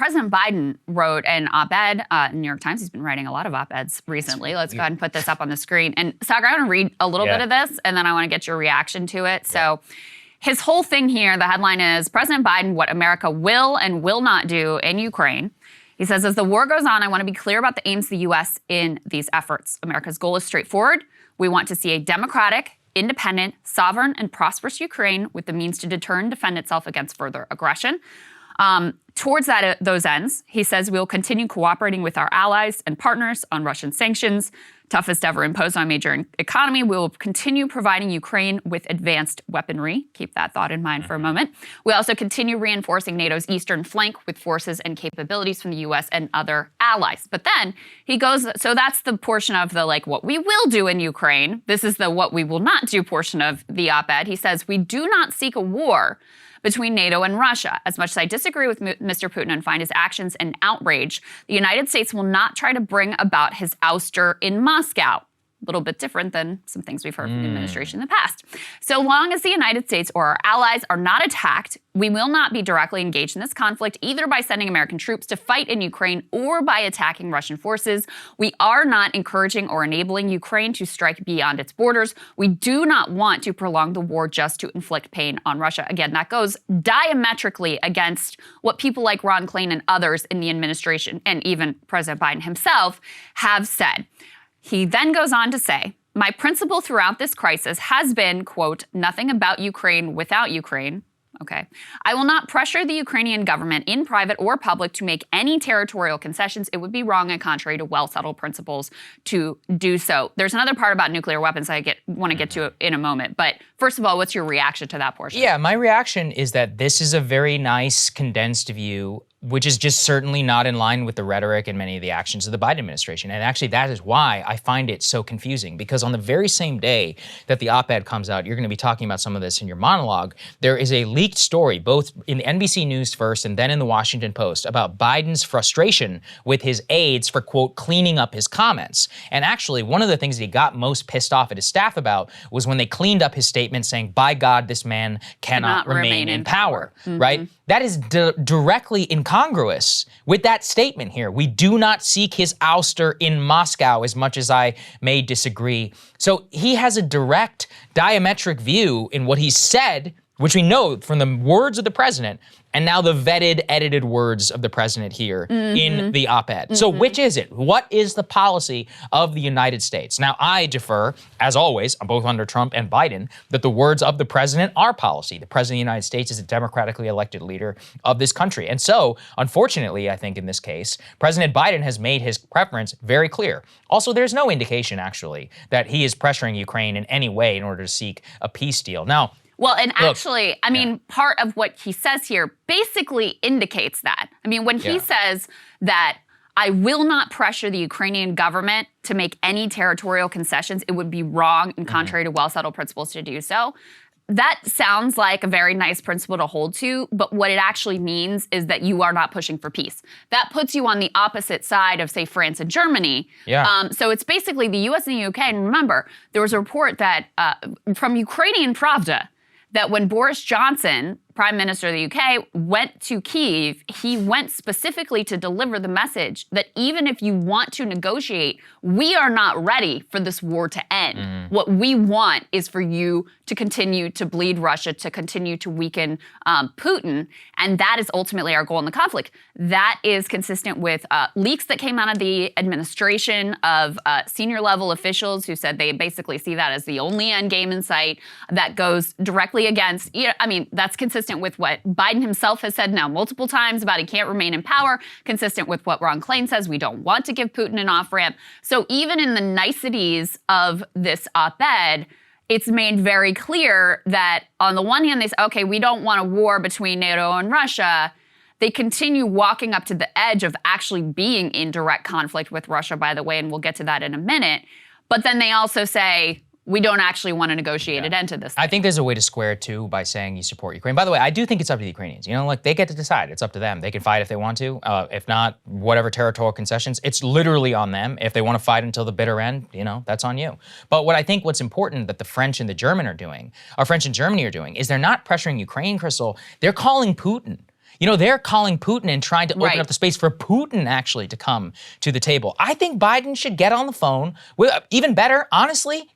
President Biden wrote an op-ed in the New York Times. He's been writing a lot of op-eds recently. Let's go ahead and put this up on the screen. And Saagar, I want to read a little bit of this, and then I want to get your reaction to it. So his whole thing here, the headline is, President Biden, what America will and will not do in Ukraine. He says, as the war goes on, I want to be clear about the aims of the U.S. in these efforts. America's goal is straightforward. We want to see a democratic, independent, sovereign, and prosperous Ukraine with the means to deter and defend itself against further aggression. Towards those ends, he says we will continue cooperating with our allies and partners on Russian sanctions, toughest ever imposed on a major economy. We will continue providing Ukraine with advanced weaponry. Keep that thought in mind for a moment. We also continue reinforcing NATO's eastern flank with forces and capabilities from the U.S. and other allies. But then he goes, so that's the portion of the what we will do in Ukraine. This is the what we will not do portion of the op-ed. He says, we do not seek a war between NATO and Russia. As much as I disagree with Mr. Putin and find his actions an outrage, the United States will not try to bring about his ouster in Moscow. A little bit different than some things we've heard from the administration in the past. So long as the United States or our allies are not attacked, we will not be directly engaged in this conflict, either by sending American troops to fight in Ukraine or by attacking Russian forces. We are not encouraging or enabling Ukraine to strike beyond its borders. We do not want to prolong the war just to inflict pain on Russia. Again, that goes diametrically against what people like Ron Klain and others in the administration, and even President Biden himself, have said. He then goes on to say, my principle throughout this crisis has been, quote, nothing about Ukraine without Ukraine. Okay. I will not pressure the Ukrainian government in private or public to make any territorial concessions. It would be wrong and contrary to well-settled principles to do so. There's another part about nuclear weapons I want to get to in a moment. But first of all, what's your reaction to that portion? Yeah, my reaction is that this is a very nice, condensed view, which is just certainly not in line with the rhetoric and many of the actions of the Biden administration. And actually, that is why I find it so confusing, because on the very same day that the op-ed comes out, you're going to be talking about some of this in your monologue, there is a leaked story, both in the NBC News first and then in the Washington Post, about Biden's frustration with his aides for, quote, cleaning up his comments. And actually, one of the things that he got most pissed off at his staff about was when they cleaned up his statement saying, by God, this man cannot remain in power, right? That is directly incongruous with that statement here. We do not seek his ouster in Moscow, as much as I may disagree. So he has a direct diametric view in what he said, which we know from the words of the president, and now the vetted, edited words of the president here in the op-ed. So which is it? What is the policy of the United States? Now, I defer, as always, both under Trump and Biden, that the words of the president are policy. The president of the United States is a democratically elected leader of this country. And so, unfortunately, I think in this case, President Biden has made his preference very clear. Also, there's no indication, actually, that he is pressuring Ukraine in any way in order to seek a peace deal. Now, well, and actually, I mean, part of what he says here basically indicates that. I mean, when he says that I will not pressure the Ukrainian government to make any territorial concessions, it would be wrong and contrary to well-settled principles to do so. That sounds like a very nice principle to hold to, but what it actually means is that you are not pushing for peace. That puts you on the opposite side of, say, France and Germany. So it's basically the U.S. and the U.K. And remember, there was a report that from Ukrainian Pravda that when Boris Johnson, Prime Minister of the UK, went to Kyiv, he went specifically to deliver the message that even if you want to negotiate, we are not ready for this war to end. What we want is for you to continue to bleed Russia, to continue to weaken Putin, and that is ultimately our goal in the conflict. That is consistent with leaks that came out of the administration of senior level officials who said they basically see that as the only end game in sight. That goes directly against, I mean, that's consistent with what Biden himself has said now multiple times about he can't remain in power, consistent with what Ron Klain says, we don't want to give Putin an off-ramp. So even in the niceties of this op-ed, it's made very clear that on the one hand, they say, okay, we don't want a war between NATO and Russia. They continue walking up to the edge of actually being in direct conflict with Russia, by the way, and we'll get to that in a minute. But then they also say, we don't actually want to negotiate an end to this thing. I think there's a way to square it, too, by saying you support Ukraine. By the way, I do think it's up to the Ukrainians. You know, like, they get to decide. It's up to them. They can fight if they want to. If not, whatever territorial concessions, it's literally on them. If they want to fight until the bitter end, you know, that's on you. But what I think what's important that the French and the German are doing, or French and Germany are doing, is they're not pressuring Ukraine, Krystal. They're calling Putin. They're calling Putin and trying to open Right. up the space for Putin actually to come to the table. I think Biden should get on the phone. Even better, honestly,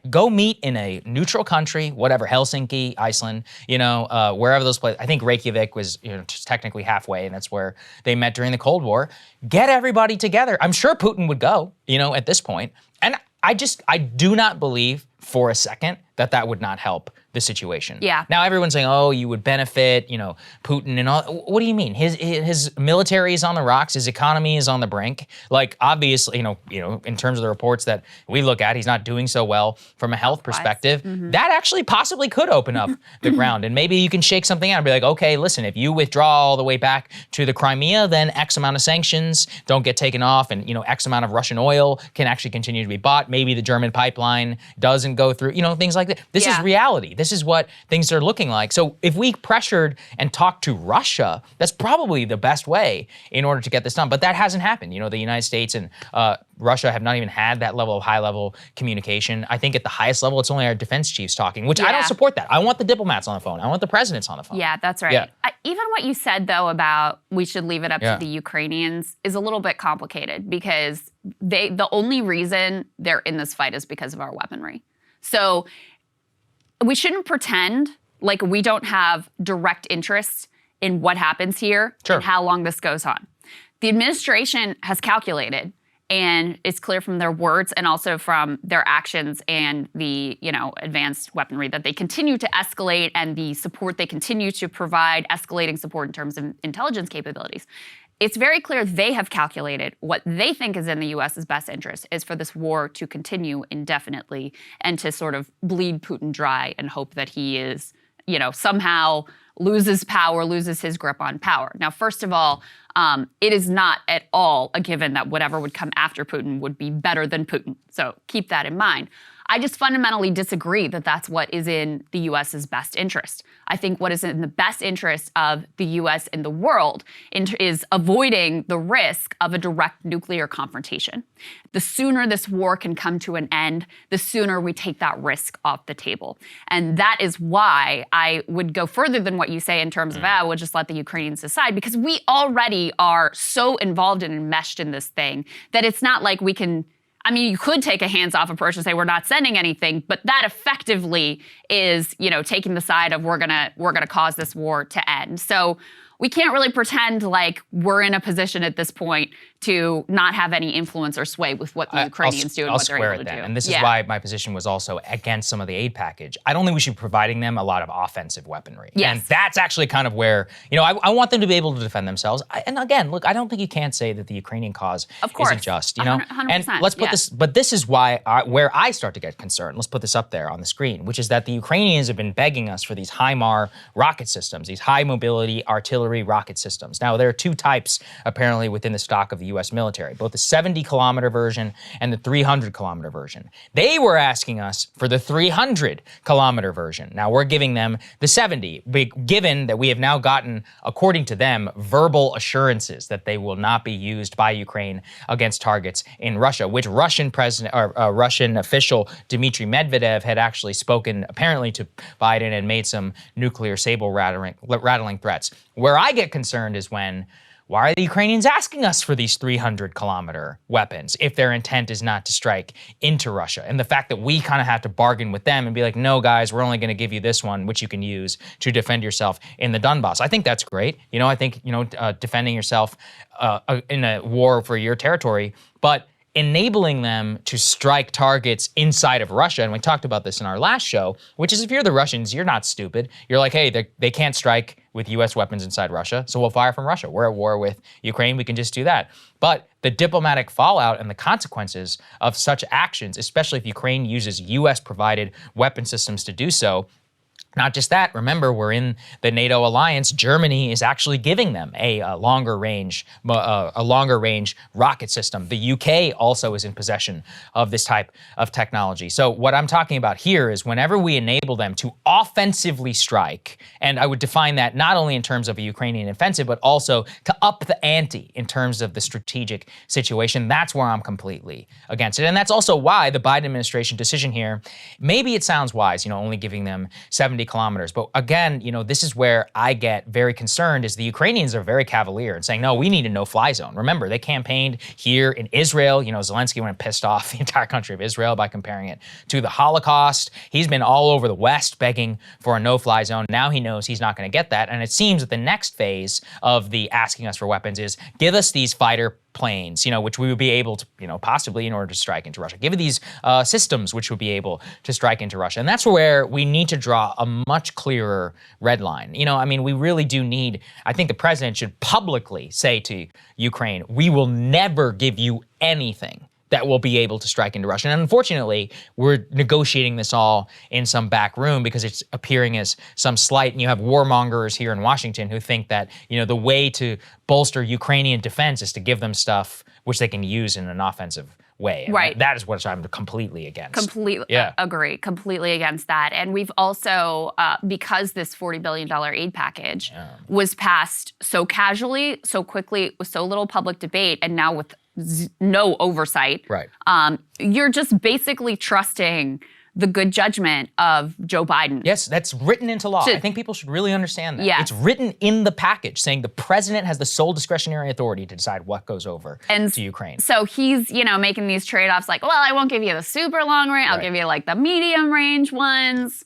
go meet in a neutral country, whatever, Helsinki, Iceland, wherever those places. I think Reykjavik was just technically halfway, and that's where they met during the Cold War. Get everybody together. I'm sure Putin would go, at this point. And I do not believe for a second that would not help the situation. Yeah. Now everyone's saying, oh, you would benefit, Putin and all. What do you mean? His military is on the rocks. His economy is on the brink. Like, obviously, in terms of the reports that we look at, he's not doing so well from a health perspective. Mm-hmm. That actually possibly could open up the ground. And maybe you can shake something out and be like, okay, listen, if you withdraw all the way back to the Crimea, then X amount of sanctions don't get taken off, and X amount of Russian oil can actually continue to be bought. Maybe the German pipeline doesn't go through, things like that. This is reality. This is what things are looking like. So if we pressured and talked to Russia, that's probably the best way in order to get this done. But that hasn't happened. The United States and Russia have not even had that level of high-level communication. I think at the highest level, it's only our defense chiefs talking, which I don't support that. I want the diplomats on the phone. I want the presidents on the phone. Yeah, that's right. Yeah. Even what you said, though, about we should leave it up to the Ukrainians is a little bit complicated, because the only reason they're in this fight is because of our weaponry. So we shouldn't pretend like we don't have direct interest in what happens here and how long this goes on. The administration has calculated, and it's clear from their words and also from their actions and the, advanced weaponry, that they continue to escalate, and the support they continue to provide, escalating support in terms of intelligence capabilities. It's very clear they have calculated what they think is in the U.S.'s best interest is for this war to continue indefinitely and to sort of bleed Putin dry and hope that he is, somehow loses power, loses his grip on power. Now, first of all, it is not at all a given that whatever would come after Putin would be better than Putin. So keep that in mind. I just fundamentally disagree that that's what is in the U.S.'s best interest. I think what is in the best interest of the U.S. and the world is avoiding the risk of a direct nuclear confrontation. The sooner this war can come to an end, the sooner we take that risk off the table. And that is why I would go further than what you say in terms of, we'll just let the Ukrainians decide, because we already are so involved and enmeshed in this thing that it's not like we can. I mean, you could take a hands-off approach and say we're not sending anything, but that effectively is, taking the side of we're gonna cause this war to end. So we can't really pretend like we're in a position at this point to not have any influence or sway with what the Ukrainians do and what they're able to do. And this is why my position was also against some of the aid package. I don't think we should be providing them a lot of offensive weaponry. Yes. And that's actually kind of where, I want them to be able to defend themselves. And again, look, I don't think you can't say that the Ukrainian cause isn't just, 100%, And let's put this, but this is why, where I start to get concerned. Let's put this up there on the screen, which is that the Ukrainians have been begging us for these HIMAR rocket systems, these high mobility artillery rocket systems. Now, there are two types apparently within the stock of the U.S. military, both the 70-kilometer version and the 300-kilometer version. They were asking us for the 300-kilometer version. Now, we're giving them the 70, given that we have now gotten, according to them, verbal assurances that they will not be used by Ukraine against targets in Russia, which Russian official Dmitry Medvedev had actually spoken apparently to Biden and made some nuclear saber rattling threats. Where I get concerned is why are the Ukrainians asking us for these 300-kilometer weapons if their intent is not to strike into Russia? And the fact that we kind of have to bargain with them and be like, no, guys, we're only going to give you this one, which you can use to defend yourself in the Donbas. I think that's great. I think, defending yourself in a war for your territory, but enabling them to strike targets inside of Russia, and we talked about this in our last show, which is if you're the Russians, you're not stupid. You're like, hey, they can't strike with U.S. weapons inside Russia, so we'll fire from Russia. We're at war with Ukraine, we can just do that. But the diplomatic fallout and the consequences of such actions, especially if Ukraine uses U.S.-provided weapon systems to do so, not just that, remember, we're in the NATO alliance. Germany is actually giving them a longer range rocket system. The UK also is in possession of this type of technology. So what I'm talking about here is whenever we enable them to offensively strike, and I would define that not only in terms of a Ukrainian offensive, but also to up the ante in terms of the strategic situation, that's where I'm completely against it. And that's also why the Biden administration decision here, maybe it sounds wise, only giving them 70 kilometers. But again, this is where I get very concerned is the Ukrainians are very cavalier and saying, no, we need a no-fly zone. Remember, they campaigned here in Israel. Zelensky went and pissed off the entire country of Israel by comparing it to the Holocaust. He's been all over the West begging for a no-fly zone. Now he knows he's not going to get that. And it seems that the next phase of the asking us for weapons is give us these fighter planes, which we would be able to, possibly in order to strike into Russia. Give it these systems which would be able to strike into Russia. And that's where we need to draw a much clearer red line. We really do need, I think the president should publicly say to Ukraine, we will never give you anything that will be able to strike into Russia. And unfortunately, we're negotiating this all in some back room because it's appearing as some slight, and you have warmongers here in Washington who think that, the way to bolster Ukrainian defense is to give them stuff which they can use in an offensive way. And right. That is what I'm completely against. Completely agree. Completely against that. And we've also, because this $40 billion aid package was passed so casually, so quickly, with so little public debate, and now with no oversight. Right. You're just basically trusting the good judgment of Joe Biden. Yes, that's written into law. I think people should really understand that. Yeah. It's written in the package saying the president has the sole discretionary authority to decide what goes over to Ukraine. So he's, making these trade-offs like, well, I won't give you the super long range. I'll give you like the medium range ones.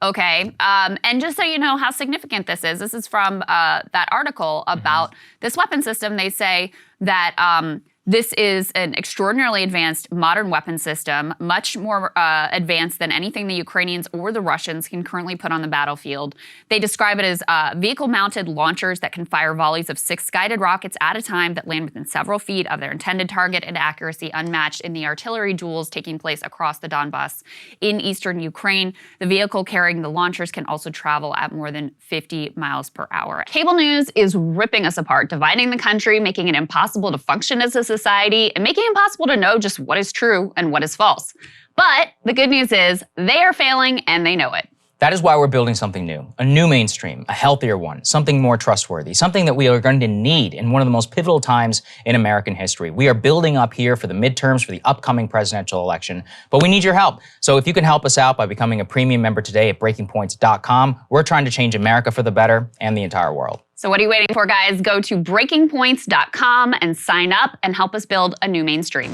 Okay. And just so you know how significant this is from that article about this weapon system. They say that this is an extraordinarily advanced modern weapon system, much more advanced than anything the Ukrainians or the Russians can currently put on the battlefield. They describe it as vehicle-mounted launchers that can fire volleys of 6 guided rockets at a time that land within several feet of their intended target, and accuracy unmatched in the artillery duels taking place across the Donbas in eastern Ukraine. The vehicle carrying the launchers can also travel at more than 50 miles per hour. Cable news is ripping us apart, dividing the country, making it impossible to function as a society, and making it impossible to know just what is true and what is false. But the good news is they are failing and they know it. That is why we're building something new, a new mainstream, a healthier one, something more trustworthy, something that we are going to need in one of the most pivotal times in American history. We are building up here for the midterms, for the upcoming presidential election, but we need your help. So if you can help us out by becoming a premium member today at breakingpoints.com, we're trying to change America for the better and the entire world. So what are you waiting for, guys? Go to breakingpoints.com and sign up and help us build a new mainstream.